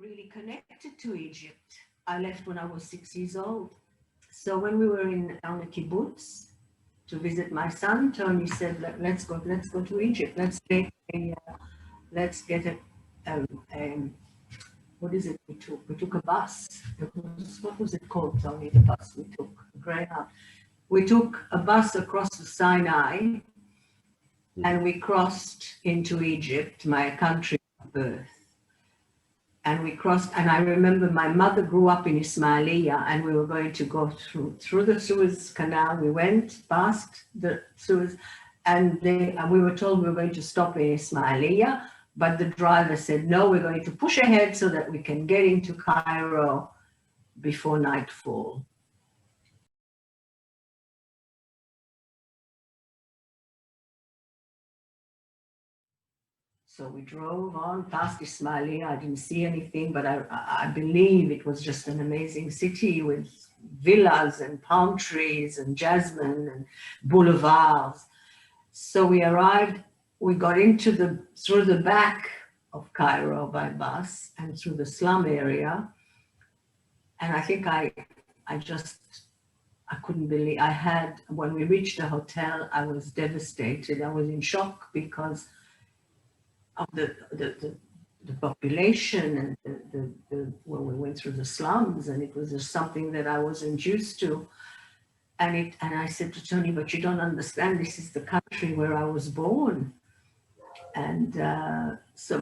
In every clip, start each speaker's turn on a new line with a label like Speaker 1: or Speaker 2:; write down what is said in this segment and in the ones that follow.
Speaker 1: really connected to Egypt. I left when I was 6 years old. So when we were on a kibbutz to visit my son, Tony said, let's go to Egypt. Let's get a what is it we took? We took a bus. What was it called, Tony, the bus we took? Greyhound. We took a bus across the Sinai and we crossed into Egypt, my country of birth. And we crossed, and I remember my mother grew up in Ismailia, and we were going to go through the Suez Canal. We went past the Suez, and we were told we were going to stop in Ismailia, but the driver said, no, we're going to push ahead so that we can get into Cairo before nightfall. So we drove on past Ismailia. I didn't see anything, but I believe it was just an amazing city with villas and palm trees and jasmine and boulevards. So we arrived, we got through the back of Cairo by bus and through the slum area. And I think I couldn't believe, when we reached the hotel, I was devastated. I was in shock because of the population and when we went through the slums, and it was just something that I wasn't used to. And I said to Tony, but you don't understand, this is the country where I was born. And so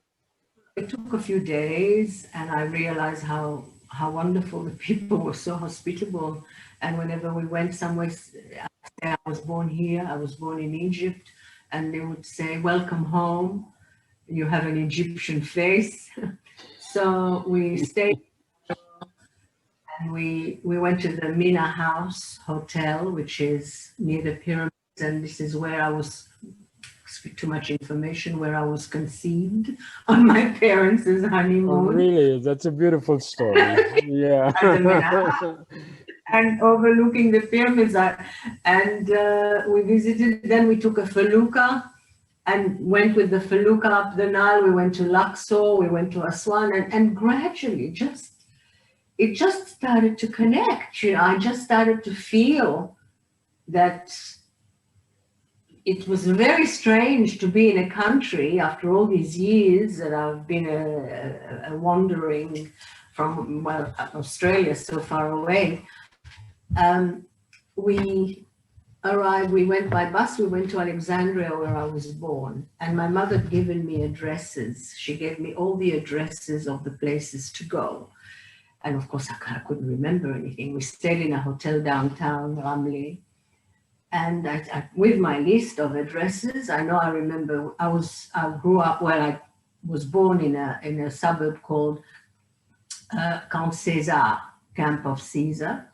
Speaker 1: it took a few days, and I realized how wonderful the people were, so hospitable. And whenever we went somewhere, I was born here, I was born in Egypt, and they would say, welcome home. You have an Egyptian face. So we stayed and we went to the Mina House Hotel, which is near the pyramids. And this is where I was, too much information, where I was conceived on my parents' honeymoon.
Speaker 2: Oh, really? That's a beautiful story. Yeah.
Speaker 1: And overlooking the pyramids. We visited, then we took a felucca and went with the felucca up the Nile. We went to Luxor, we went to Aswan, and gradually it just started to connect. I just started to feel that it was very strange to be in a country after all these years that I've been wandering from, Australia, so far away. We went by bus, we went to Alexandria where I was born, and my mother had given me addresses. She gave me all the addresses of the places to go. And of course, I couldn't remember anything. We stayed in a hotel downtown, Ramleh. And with my list of addresses, I remember I grew up, I was born in a suburb called Camp Caesar, Camp of Caesar.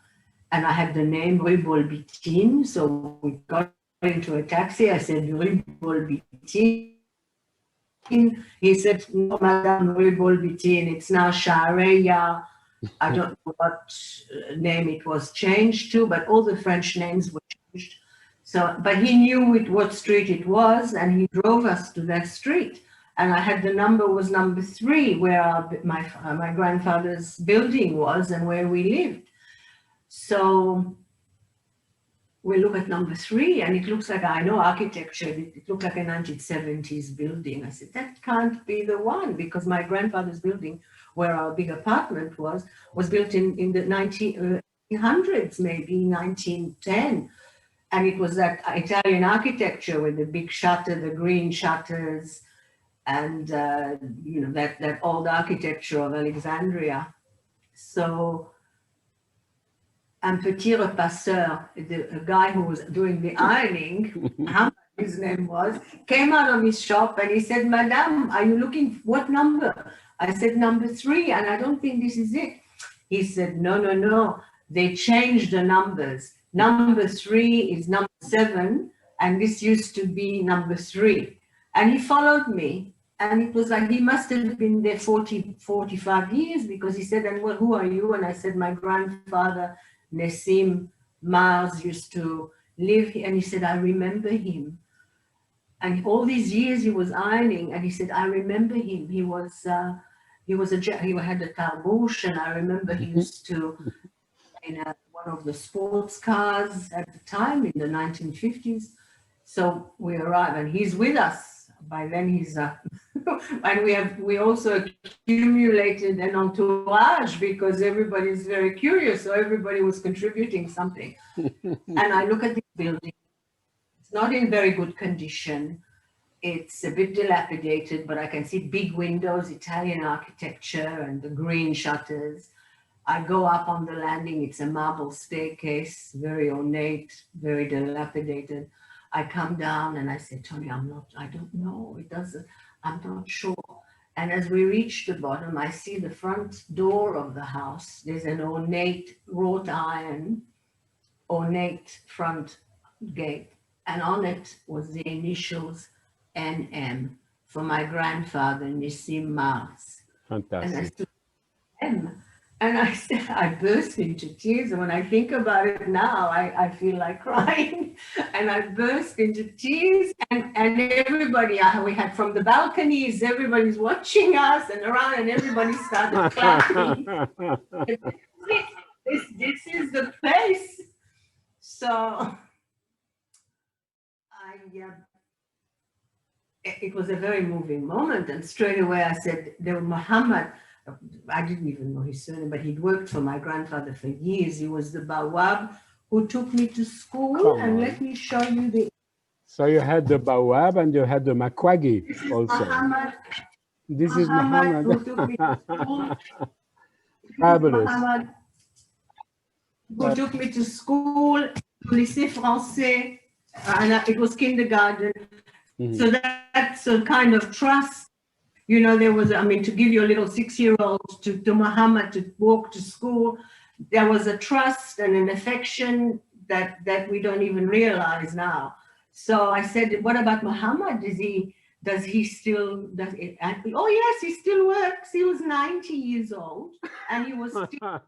Speaker 1: And I had the name Rue Bolbitin. So we got into a taxi. I said, Rue Bolbitin. He said, no, Madame Rue Bolbitin, it's now Sharia. I don't know what name it was changed to, but all the French names were changed. So, but he knew what street it was, and he drove us to that street. And I had the number was number 3, where my grandfather's building was and where we lived. So we look at number 3, and it looks like, I know architecture, it looked like a 1970s building. I said, that can't be the one, because my grandfather's building, where our big apartment was built in the 1900s, maybe 1910. And it was that Italian architecture with the big shutter, the green shutters, and that old architecture of Alexandria. So, un petit repasseur, a guy who was doing the ironing, his name was, came out of his shop and he said, Madame, are you looking, what number? I said, number 3, and I don't think this is it. He said, no, they changed the numbers. Number 3 is number 7, and this used to be number 3. And he followed me, and it was like he must have been there 45 years, because he said, and well, who are you? And I said, my grandfather, Nessim Mars, used to live here. And he said, I remember him. And all these years he was ironing, and he said, I remember him. He was he had a tarbouche, and I remember he used to, in one of the sports cars at the time in the 1950s. So we arrive, and he's with us. By then he's, and we also accumulated an entourage because everybody's very curious. So everybody was contributing something. And I look at this building. It's not in very good condition. It's a bit dilapidated, but I can see big windows, Italian architecture, and the green shutters. I go up on the landing. It's a marble staircase, very ornate, very dilapidated. I come down and I say, Tony, I don't know. I'm not sure. And as we reach the bottom, I see the front door of the house. There's an ornate wrought iron, ornate front gate. And on it was the initials NM for my grandfather, Nissim Mars.
Speaker 2: Fantastic.
Speaker 1: And I said, M. And I burst into tears. And when I think about it now, I feel like crying. And I burst into tears. And everybody, we had from the balconies, everybody's watching us and around, and everybody started clapping. This is the place. So it was a very moving moment. And straight away I said, there was Muhammad. I didn't even know his surname, but he'd worked for my grandfather for years. He was the Bawab who took me to school. And let me show you the...
Speaker 2: So you had the Bawab and you had the Makwagi also.
Speaker 1: Muhammad.
Speaker 2: This is Muhammad.
Speaker 1: Who took me to school.
Speaker 2: Fabulous.
Speaker 1: Muhammad, who took me to school, lycée français, and it was kindergarten. Mm-hmm. So that's a kind of trust. You know, there was, to give your little 6-year-old to Muhammad to walk to school, there was a trust and an affection that we don't even realize now. So I said, what about Muhammad? Does he still, oh yes, he still works. He was 90 years old and he was still